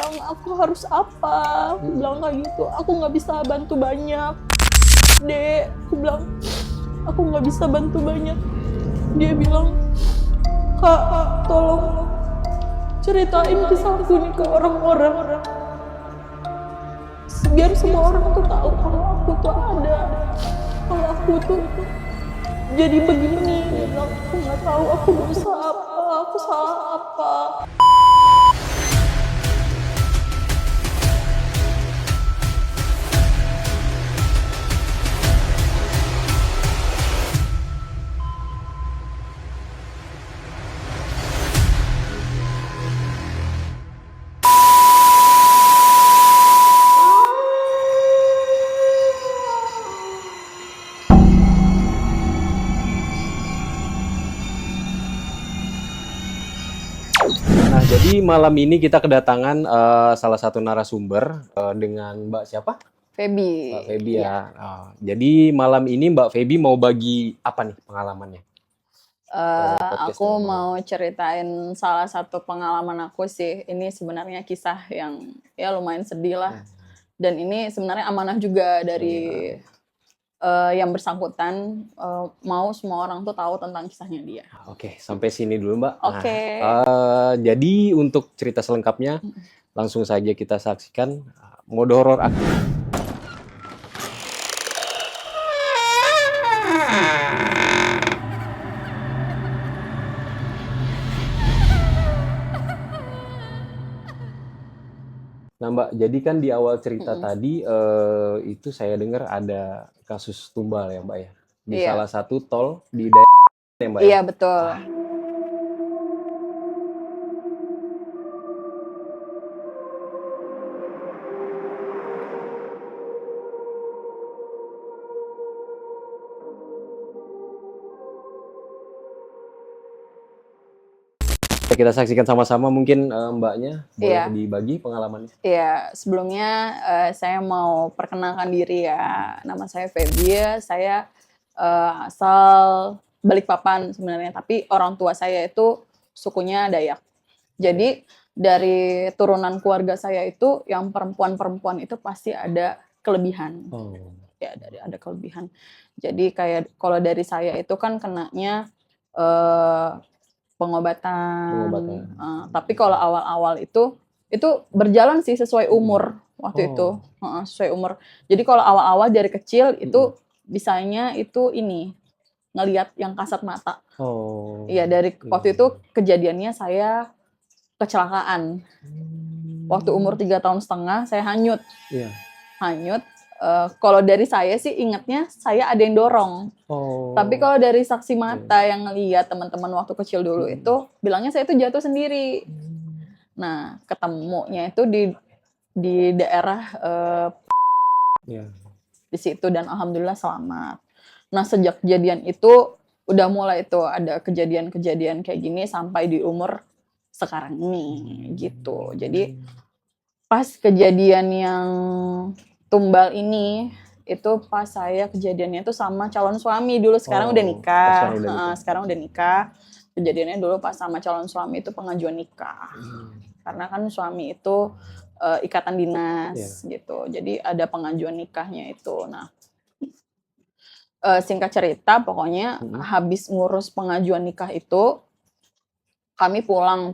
bilang aku harus apa, aku bilang kayak gitu, aku nggak bisa bantu banyak, Dek, aku bilang aku nggak bisa bantu banyak. Dia bilang, Kak, tolong ceritain kisahku nih ke orang-orang, biar semua orang tuh tahu kalau aku tuh ada, kalau aku tuh jadi begini. Dia bilang, aku nggak tahu aku dosa apa, aku salah apa. Nah, jadi malam ini kita kedatangan salah satu narasumber dengan Mbak siapa? Feby. Mbak Feby ya. Jadi malam ini Mbak Feby mau bagi apa nih pengalamannya? Aku mau ceritain salah satu pengalaman aku sih. Ini sebenarnya kisah yang ya lumayan sedih lah. Dan ini sebenarnya amanah juga dari yang bersangkutan, mau semua orang tuh tahu tentang kisahnya dia. Oke, sampai sini dulu Mbak. Oke. Jadi untuk cerita selengkapnya langsung saja kita saksikan mode horor aktif. Nah Mbak, jadi kan di awal cerita tadi itu saya dengar ada kasus tumbal ya Mbak ya. Di Iya. salah satu tol di daerah ya Mbak ya. Iya, betul. Kita saksikan sama-sama mungkin Mbaknya boleh Iya. dibagi pengalamannya. Iya, sebelumnya saya mau perkenalkan diri ya. Nama saya Feby, saya asal Balikpapan sebenarnya, tapi orang tua saya itu sukunya Dayak. Jadi dari turunan keluarga saya itu yang perempuan-perempuan itu pasti ada kelebihan. Oh. Ya, ada kelebihan. Jadi kayak kalau dari saya itu kan kenanya pengobatan. Tapi kalau awal-awal itu berjalan sih sesuai umur waktu itu. Sesuai umur. Jadi kalau awal-awal dari kecil itu bisanya itu ini ngelihat yang kasat mata. Iya, dari waktu itu kejadiannya saya kecelakaan. Waktu umur 3,5 tahun saya hanyut. Iya. Hanyut. Kalau dari saya sih ingatnya saya ada yang dorong. Tapi kalau dari saksi mata yang ngelihat teman-teman waktu kecil dulu itu bilangnya saya itu jatuh sendiri. Nah, ketemunya itu di daerah di situ dan alhamdulillah selamat. Nah, sejak kejadian itu udah mulai itu ada kejadian-kejadian kayak gini sampai di umur sekarang ini gitu. Jadi pas kejadian yang tumbal ini itu pas saya kejadiannya itu sama calon suami dulu, sekarang udah nikah. Sekarang udah nikah. Kejadiannya dulu pas sama calon suami itu pengajuan nikah. Karena kan suami itu ikatan dinas gitu. Jadi ada pengajuan nikahnya itu. Nah, singkat cerita pokoknya habis ngurus pengajuan nikah itu kami pulang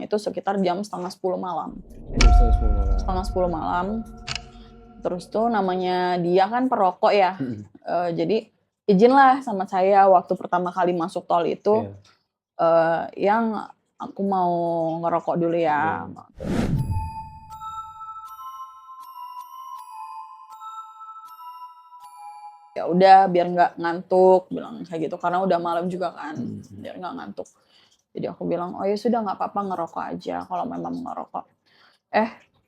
itu sekitar jam 9:30 malam. 9:30 malam. Terus tuh namanya dia kan perokok ya. Jadi izinlah sama saya waktu pertama kali masuk tol itu yang aku mau ngerokok dulu ya. Ya udah biar nggak ngantuk, bilang kayak gitu karena udah malam juga kan, biar nggak ngantuk. Jadi aku bilang, oh ya sudah nggak apa-apa ngerokok aja kalau memang ngerokok.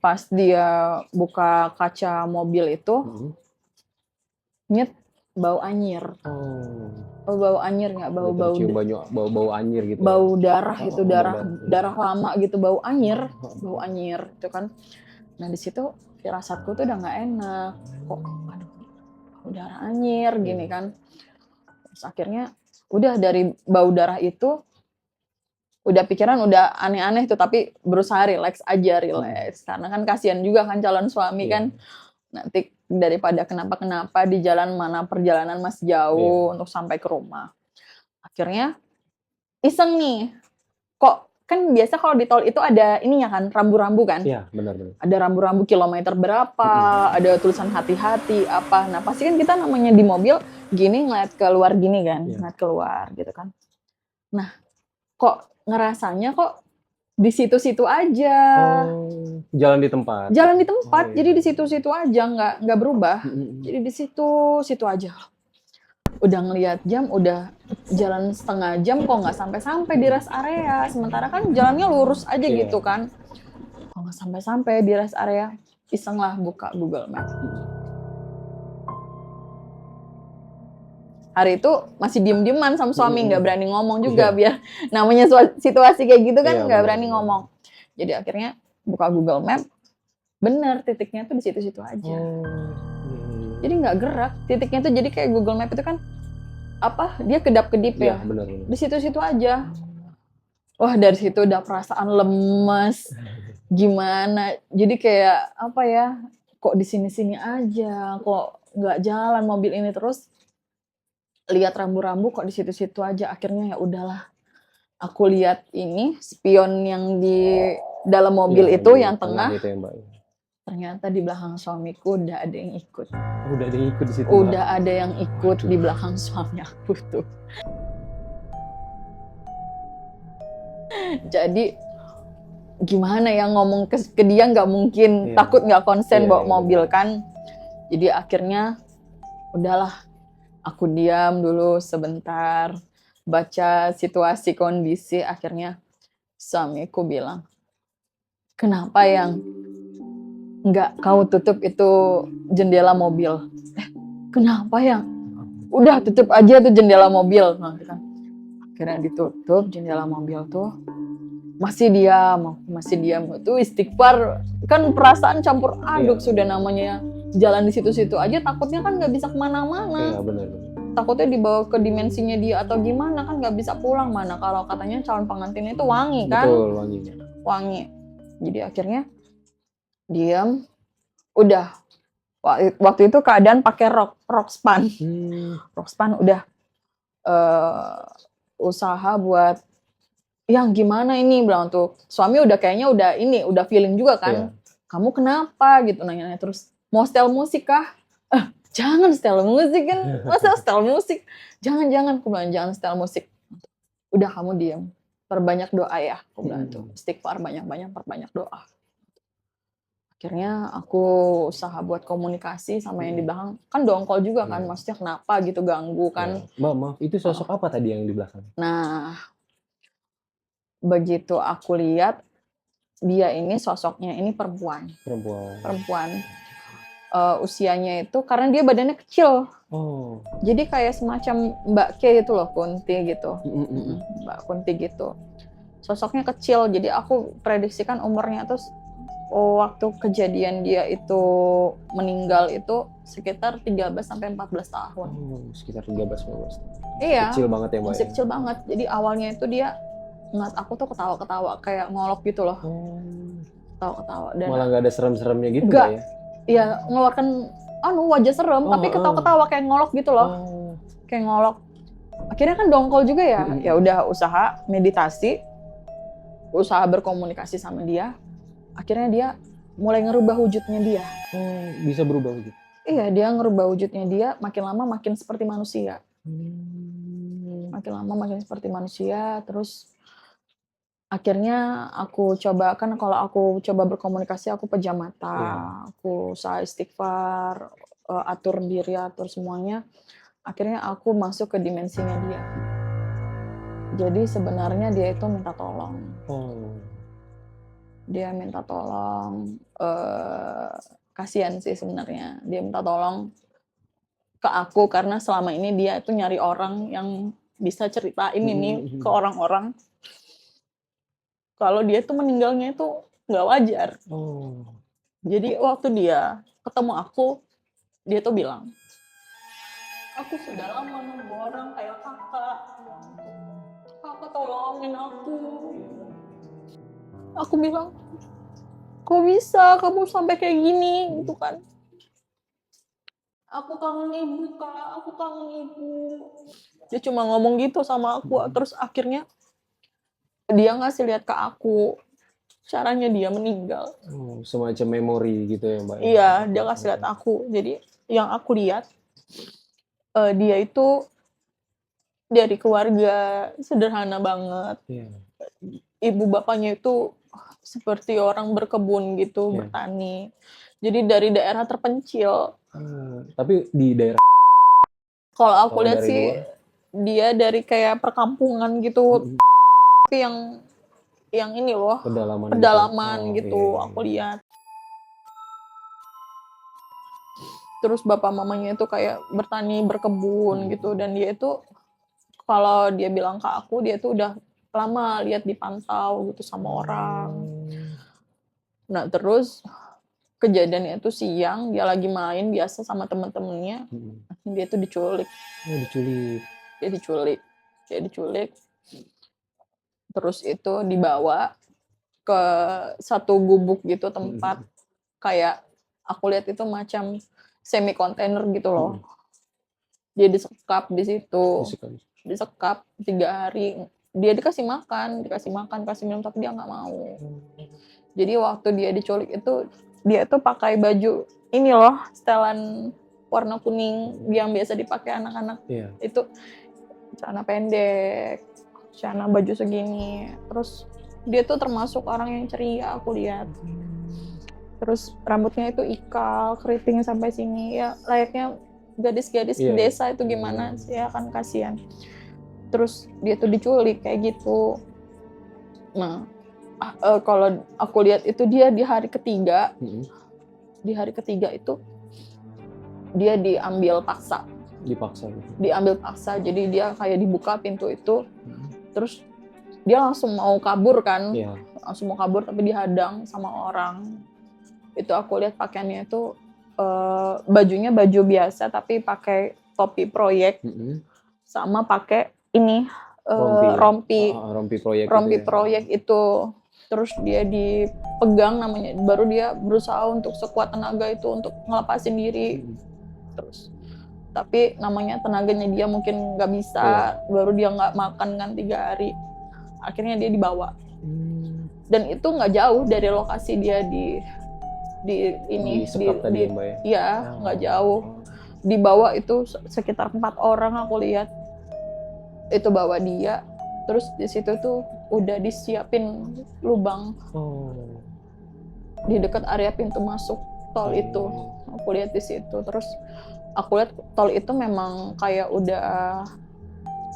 Pas dia buka kaca mobil itu, nyet bau anyir. Bau anyir nggak? Bau anyir gitu. Bau darah gitu, darah lama gitu, bau anyir itu kan. Nah di situ firasatku tuh udah nggak enak. Kok aduh darah anyir gini kan. Terus akhirnya udah dari bau darah itu udah pikiran udah aneh-aneh tuh, tapi berusaha relax aja, relax. Karena kan kasihan juga kan calon suami Iya. kan, nanti daripada kenapa-kenapa di jalan, mana perjalanan masih jauh untuk sampai ke rumah. Akhirnya iseng nih, kok kan biasa kalau di tol itu ada ininya kan, rambu-rambu kan? Iya, benar-benar. Ada rambu-rambu kilometer berapa, ada tulisan hati-hati, apa. Nah, pasti kan kita namanya di mobil gini ngeliat keluar gini kan, Iya. ngeliat keluar gitu kan. Nah, kok ngerasanya kok di situ-situ aja. Oh, jalan di tempat. Jalan di Oh, tempat, iya. jadi di situ-situ aja, nggak berubah. Jadi di situ aja. Udah ngelihat jam, udah jalan setengah jam kok nggak sampai-sampai di rest area. Sementara kan jalannya lurus aja Iya. gitu kan. Kok nggak sampai-sampai di rest area. Iseng lah buka Google Maps. Hari itu masih diem-dieman sama suami, nggak berani ngomong juga, Iya. biar namanya situasi kayak gitu kan Iya, nggak benar, berani benar. ngomong. Jadi akhirnya buka Google Map, bener titiknya tuh di situ-situ aja. Jadi nggak gerak, titiknya tuh jadi kayak Google Map itu kan apa, dia kedap-kedip Iya, ya, benar-benar. di situ-situ aja. Wah, dari situ udah perasaan lemes, gimana, jadi kayak apa ya, kok di sini-sini aja, kok nggak jalan mobil ini terus. Lihat rambu-rambu kok di situ-situ aja, akhirnya ya udahlah. Aku lihat ini spion yang di dalam mobil Iya, itu di yang tengah, itu ya, Mbak. ternyata di belakang suamiku udah ada yang ikut. Udah ada yang ikut di situ, Mbak. Udah ada yang ikut di belakang suami aku tuh. Jadi gimana ya ngomong ke dia, nggak mungkin, Iya. takut nggak konsen Iya, bawa iya, mobil benar. kan. Jadi akhirnya udahlah, aku diam dulu sebentar, baca situasi kondisi. Akhirnya suamiku bilang, kenapa yang nggak kau tutup itu jendela mobil? Kenapa yang? Udah tutup aja tuh jendela mobil. Nah, kan. Akhirnya ditutup jendela mobil tuh. Masih diam itu istighfar, kan perasaan campur aduk. Iya. Sudah namanya jalan di situ-situ aja, takutnya kan nggak bisa kemana-mana. Iya, benar. Takutnya dibawa ke dimensinya dia atau gimana, kan nggak bisa pulang. Mana kalau katanya calon pengantin itu wangi kan. Betul, Wangi. Jadi akhirnya diam, udah. Waktu itu keadaan pakai rok span. Rok span udah usaha buat yang gimana ini, bilang tuh suami udah kayaknya udah feeling juga kan. Iya. Kamu kenapa gitu, nanya terus, mau setel musik kah? Jangan setel musik kan, masa setel musik, jangan aku bilang jangan setel musik. Udah kamu diam, perbanyak doa ya, aku bilang tuh istighfar banyak-banyak, perbanyak doa. Akhirnya aku usaha buat komunikasi sama yang di belakang, kan dongkol juga kan, maksudnya kenapa gitu, ganggu kan. Mbak, maaf, itu sosok apa tadi yang di belakang? Nah, begitu aku lihat, dia ini sosoknya ini perempuan. Usianya itu, karena dia badannya kecil. Oh. Jadi kayak semacam Mbak K gitu loh, Kunti gitu. Mbak Kunti gitu. Sosoknya kecil, jadi aku prediksikan umurnya tuh waktu kejadian dia itu meninggal itu sekitar 13-14 tahun. Oh, sekitar 13-14. Iya. Kecil banget ya, Mbak. Masih kecil banget. Jadi awalnya itu dia ngeliat aku tuh ketawa-ketawa, kayak ngolok gitu loh. Ketawa-ketawa. Dan malah nggak ada serem-seremnya gitu nggak, ya? Iya, ngeluarkan wajah serem, tapi ketawa-ketawa kayak ngolok gitu loh. Kayak ngolok. Akhirnya kan dongkol juga ya. Ya udah usaha meditasi, usaha berkomunikasi sama dia. Akhirnya dia mulai ngerubah wujudnya dia. Oh, bisa berubah wujud? Iya, dia ngerubah wujudnya dia, makin lama makin seperti manusia. Makin lama makin seperti manusia, terus akhirnya aku coba, kan kalau aku coba berkomunikasi aku pejam mata, aku usaha istighfar, atur diri, atur semuanya. Akhirnya aku masuk ke dimensinya dia. Jadi sebenarnya dia itu minta tolong. Dia minta tolong, kasihan sih sebenarnya. Dia minta tolong ke aku karena selama ini dia itu nyari orang yang bisa ceritain ini ke orang-orang. Kalau dia tuh meninggalnya itu nggak wajar. Jadi waktu dia ketemu aku, dia tuh bilang, aku sudah lama nunggu orang kayak kakak. Kakak tolongin aku. Aku bilang, kok bisa kamu sampai kayak gini gitu kan. Aku kangen ibu kak, aku kangen ibu. Dia cuma ngomong gitu sama aku, terus akhirnya dia ngasih lihat ke aku caranya dia meninggal. Oh, semacam memori gitu ya Mbak ya? Iya, dia kasih lihat aku. Jadi yang aku lihat dia itu dari keluarga sederhana banget. Iya. Ibu bapaknya itu seperti orang berkebun gitu, Iya. bertani. Jadi dari daerah terpencil. Tapi di daerah Kalau aku kalau lihat dari sih luar, dia dari kayak perkampungan gitu, tapi yang ini loh, pedalaman pedalaman gitu. gitu, Oh, iya. aku lihat. Terus bapak mamanya itu kayak bertani, berkebun gitu, dan dia itu kalau dia bilang ke aku, dia tuh udah lama lihat dipantau gitu sama orang. Nah terus kejadiannya itu siang, dia lagi main biasa sama temen-temennya, dia tuh diculik. Oh, diculik. Dia diculik. Terus itu dibawa ke satu gubuk gitu, tempat kayak aku lihat itu macam semi kontainer gitu loh. Dia disekap di situ, disekap 3 hari. Dia dikasih makan, kasih minum, tapi dia nggak mau. Jadi waktu dia diculik itu, dia tuh pakai baju ini loh, setelan warna kuning yang biasa dipakai anak-anak. Iya. Itu celana pendek, celana baju segini. Terus dia tuh termasuk orang yang ceria, aku lihat. Terus rambutnya itu ikal, keriting sampai sini. Ya layaknya gadis-gadis Iya. desa itu gimana sih, ya kan, kasihan. Terus dia tuh diculik kayak gitu. Nah, kalau aku lihat itu dia di hari ketiga. Di hari ketiga itu dia diambil paksa. Diambil paksa. Jadi dia kayak dibuka pintu itu. Terus dia langsung mau kabur kan. Iya. Langsung mau kabur tapi dihadang sama orang. Itu aku lihat pakaiannya itu bajunya baju biasa tapi pakai topi proyek. Sama pakai ini rompi proyek itu. Terus dia dipegang namanya, baru dia berusaha untuk sekuat tenaga itu untuk ngelepasin diri. Terus tapi namanya tenaganya dia mungkin nggak bisa, baru dia nggak makan kan 3 hari. Akhirnya dia dibawa. Dan itu nggak jauh dari lokasi dia nggak jauh. Dibawa itu sekitar 4 orang aku lihat. Itu bawa dia, terus di situ tuh udah disiapin lubang di dekat area pintu masuk tol itu. Aku lihat di situ. Terus aku lihat tol itu memang kayak udah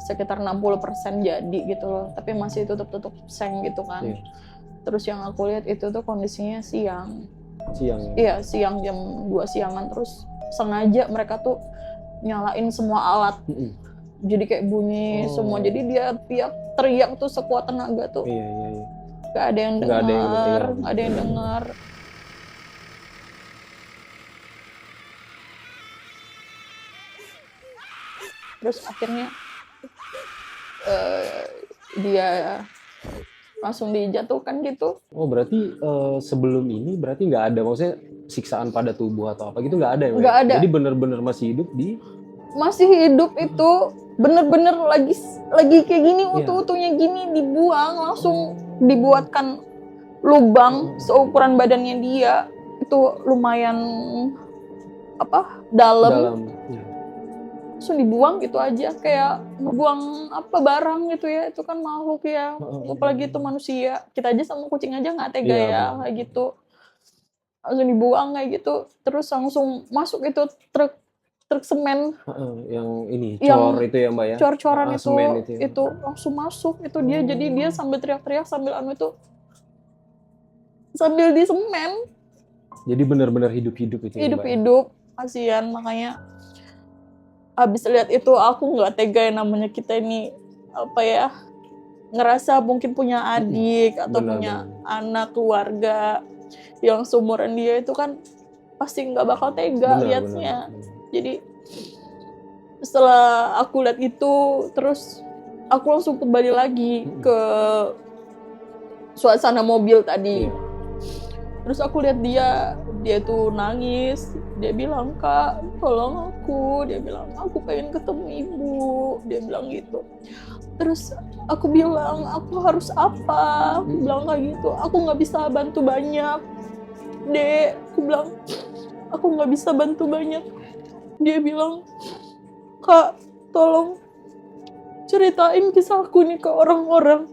sekitar 60% jadi gitu loh, tapi masih tutup seng gitu kan. Terus yang aku lihat itu tuh kondisinya siang. Iya, siang jam 2 siangan. Terus sengaja mereka tuh nyalain semua alat. Jadi kayak bunyi semua. Jadi dia teriak tuh sekuat tenaga tuh. Gak ada yang dengar. Terus akhirnya dia langsung dijatuhkan gitu. Oh berarti sebelum ini berarti nggak ada, maksudnya siksaan pada tubuh atau apa gitu nggak ada ya? Nggak ada. Jadi benar-benar masih hidup masih hidup itu, bener-bener lagi kayak gini, utuh-utuhnya gini, dibuang, langsung dibuatkan lubang seukuran badannya dia. Itu lumayan dalam. Langsung dibuang gitu aja, kayak buang barang gitu ya. Itu kan makhluk ya, apalagi itu manusia. Kita aja sama kucing aja nggak tega kayak gitu. Langsung dibuang kayak gitu. Terus langsung masuk itu truk semen yang ini itu ya Mbak ya, cor-coran itu langsung masuk itu. Jadi dia sambil teriak-teriak sambil sambil di semen. Jadi benar-benar hidup-hidup itu ya, hidup-hidup. Kasihan, makanya habis lihat itu aku nggak tega. Namanya kita ini ngerasa mungkin punya adik atau punya anak, keluarga yang seumuran dia, itu kan pasti nggak bakal tega liatnya. Jadi setelah aku lihat itu, terus aku langsung kembali lagi ke suasana mobil tadi. Iya. Terus aku lihat dia tuh nangis. Dia bilang, "Kak, tolong aku." Dia bilang, "Aku pengen ketemu ibu." Dia bilang gitu. Terus aku bilang, "Aku harus apa?" Aku bilang kayak gitu. "Aku nggak bisa bantu banyak, Dek." Aku bilang, "Aku nggak bisa bantu banyak." Dia bilang, "Kak, tolong ceritain kisahku nih ke orang-orang.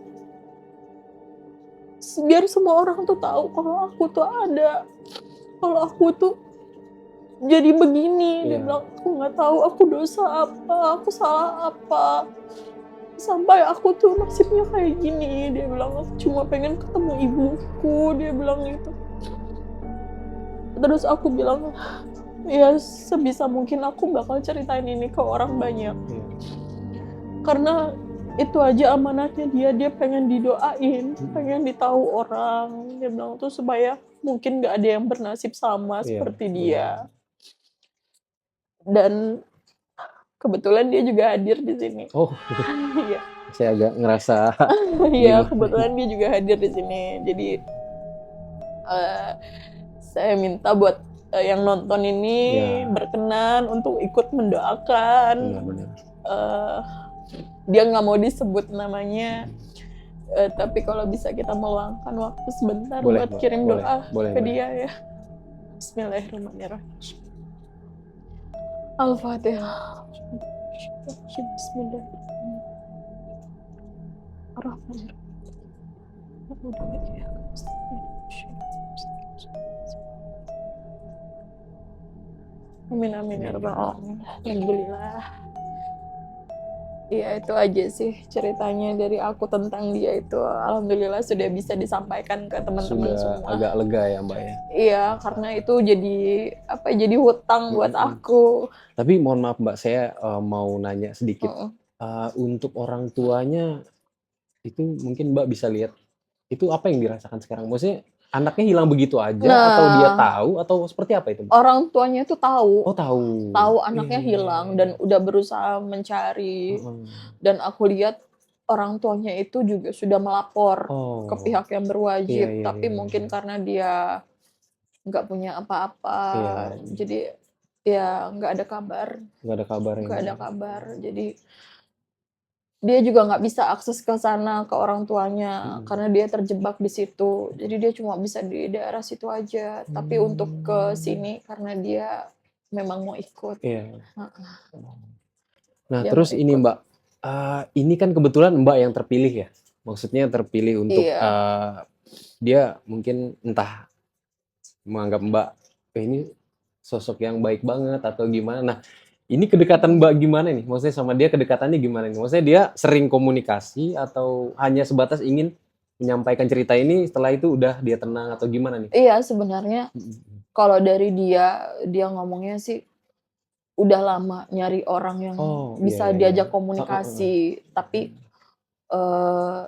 Biar semua orang tuh tahu kalau aku tuh ada. Kalau aku tuh jadi begini." Dia Iya. bilang, "Aku nggak tahu aku dosa apa, aku salah apa. Sampai aku tuh nasibnya kayak gini." Dia bilang, "Aku cuma pengen ketemu ibuku." Dia bilang gitu. Terus aku bilang, ya sebisa mungkin aku bakal ceritain ini ke orang banyak. Iya. Karena itu aja amanatnya dia pengen didoain, pengen ditahu orang. Dia bilang tuh supaya mungkin gak ada yang bernasib sama Iya, seperti benar. dia. Dan kebetulan dia juga hadir di sini. Oh, Iya. saya agak ngerasa Iya, gimana. kebetulan dia juga hadir di sini. Jadi saya minta buat yang nonton ini Ya. berkenan untuk ikut mendoakan. Benar-benar. Dia nggak mau disebut namanya, tapi kalau bisa kita meluangkan waktu sebentar Boleh, buat Mbak. kirim Boleh. doa Boleh, ke boleh. dia ya. Bismillahirrahmanirrahim. Al-Fatihah. Bismillahirrahmanirrahim. Amin amin ya rabbal alamin. Alhamdulillah. Iya, itu aja sih ceritanya dari aku tentang dia itu. Alhamdulillah sudah bisa disampaikan ke teman-teman Sudah semua. agak lega ya, Mbak ya. Iya, karena itu jadi apa? Jadi hutang buat aku. Tapi mohon maaf Mbak, saya mau nanya sedikit. Untuk orang tuanya itu mungkin Mbak bisa lihat itu apa yang dirasakan sekarang? Maksudnya anaknya hilang begitu aja atau dia Nah, tahu atau seperti apa itu, Mbak? orang tuanya itu tahu Oh, tahu. anaknya Iya. hilang dan udah berusaha mencari. Heeh. Dan aku lihat orang tuanya itu juga sudah melapor ke Oh. pihak yang berwajib, Iya, iya, tapi iya, mungkin iya. karena dia nggak punya apa-apa, Iya. jadi ya nggak ada kabar. Nggak ada kabar Nggak yang ada kabar. Jadi dia juga nggak bisa akses ke sana ke orang tuanya karena dia terjebak di situ. Jadi dia cuma bisa di daerah situ aja. Tapi untuk ke sini karena dia memang mau ikut. Iya. Heeh. Nah, Dia mau terus ini ikut. Mbak, ini kan kebetulan Mbak yang terpilih ya. Maksudnya terpilih untuk Iya. dia mungkin entah menganggap Mbak, ini sosok yang baik banget atau gimana. Nah, ini kedekatan Mbak gimana nih? Maksudnya sama dia kedekatannya gimana nih? Maksudnya dia sering komunikasi atau hanya sebatas ingin menyampaikan cerita ini setelah itu udah dia tenang atau gimana nih? Iya, sebenarnya kalau dari dia ngomongnya sih udah lama nyari orang yang Oh, bisa iya, iya, diajak iya. komunikasi, tapi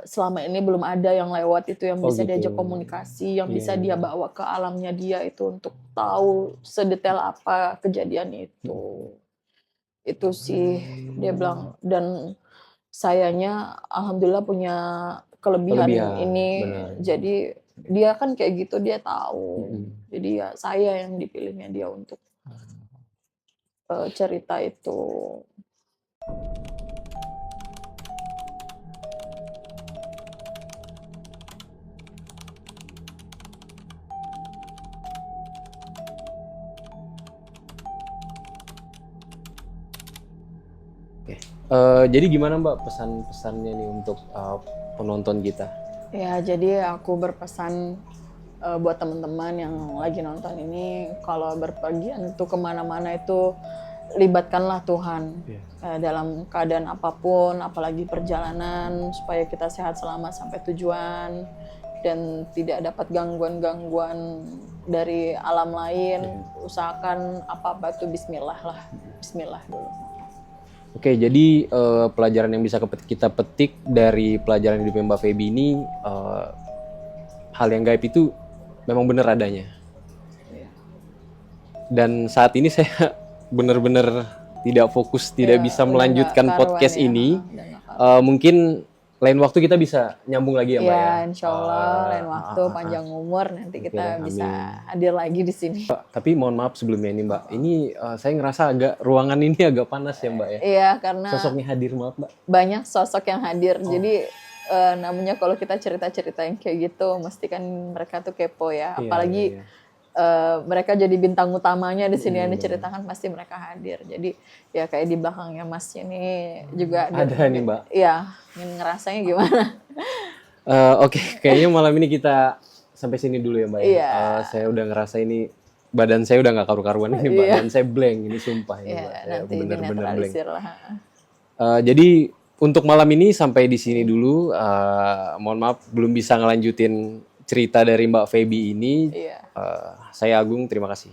selama ini belum ada yang lewat itu yang Oh, bisa diajak gitu. komunikasi, yang Iya, bisa iya. dia bawa ke alamnya dia itu untuk tahu sedetail apa kejadian itu. Itu sih dia bilang. Dan sayanya alhamdulillah punya kelebihan ini. benar. Jadi dia kan kayak gitu, dia tahu. Jadi ya saya yang dipilihnya dia untuk cerita itu. Jadi gimana Mbak pesan-pesannya nih untuk penonton kita? Ya, jadi aku berpesan buat teman-teman yang lagi nonton ini, kalau berpergian itu kemana-mana itu libatkanlah Tuhan dalam keadaan apapun, apalagi perjalanan, supaya kita sehat selamat sampai tujuan dan tidak dapat gangguan-gangguan dari alam lain. Usahakan apa-apa itu bismillah lah, bismillah dulu. Oke, jadi pelajaran yang bisa kita petik dari pelajaran hidup Mbak Feby ini, hal yang gaib itu memang benar adanya. Dan saat ini saya benar-benar tidak fokus, tidak bisa melanjutkan podcast ini Mungkin lain waktu kita bisa nyambung lagi ya Mbak ya. Iya, insya Allah lain waktu panjang umur nanti Oke kita deh, bisa amin. hadir lagi di sini. Tapi mohon maaf sebelumnya ini Mbak, ini saya ngerasa ruangan ini agak panas ya Mbak ya. Iya, karena Sosoknya hadir maaf Mbak. banyak sosok yang hadir. Jadi namanya kalau kita cerita-cerita yang kayak gitu, mesti kan mereka tuh kepo ya. Iya, Apalagi iya. mereka jadi bintang utamanya di sini yang diceritakan pasti mereka hadir. Jadi ya kayak di belakangnya Mas ini juga Ada nih Mbak. Iya, ingin ngerasanya gimana? Oke, kayaknya malam ini kita sampai sini dulu ya Mbak ya. Iya. Saya udah ngerasa ini badan saya udah nggak karu-karuan ini Mbak, Iya. dan saya blank ini sumpah ini Ya Mbak. Saya nanti bener-bener blank. dinetralisir lah. Jadi untuk malam ini sampai di sini dulu. Mohon maaf belum bisa ngelanjutin cerita dari Mbak Feby ini. Iya. Saya Agung, terima kasih.